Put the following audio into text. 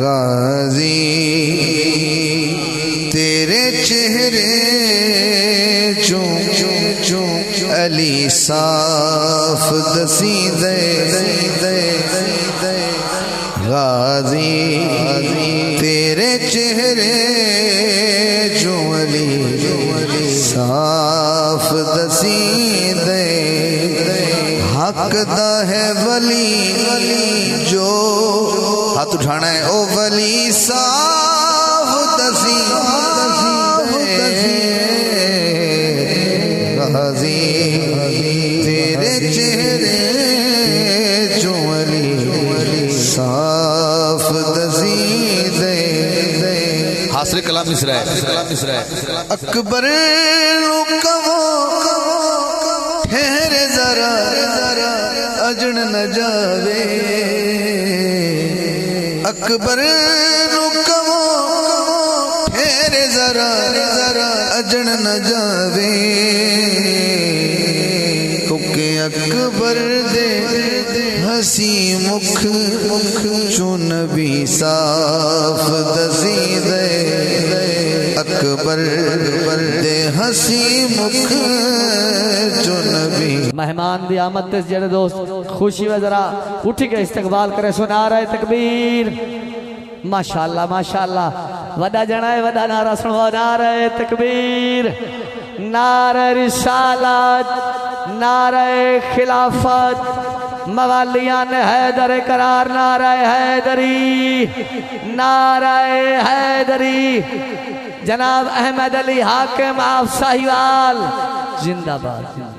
गाजी तेरे चेहरे चूं चूं अली साफ दसी दे गाजी तेरे चेहरे चूं अली साफ दसी दे हक दा है वली जो हाथ उठाना है ओ वली साफ दसी गाजी तेरे चेहरे जो अली साफ दसी दे हासिल कलाम मिसरा है अकबर कहो ठहरे जरा अजन न जावे अकबर कहो ठहरे जरा अजन न जावे क्योंकि अकबर दे हसी मुख चू नबी साफ दसी दे अकबर दे हसी मुख चू नबी मेहमान दी आमद ते जेड़े दोस्त खुशी में जरा उठ के इस्तकबाल करे सुना रहे तकबीर माशाअल्लाह माशाअल्लाह वड़ा जना है वड़ा नारा सुनवा नारे तकबीर नारे रिसालत नारे खिलाफत मवालियान हैदर करार नारे हैदरी जनाब अहमद अली हाकिम आप साहिवाल जिंदाबाद।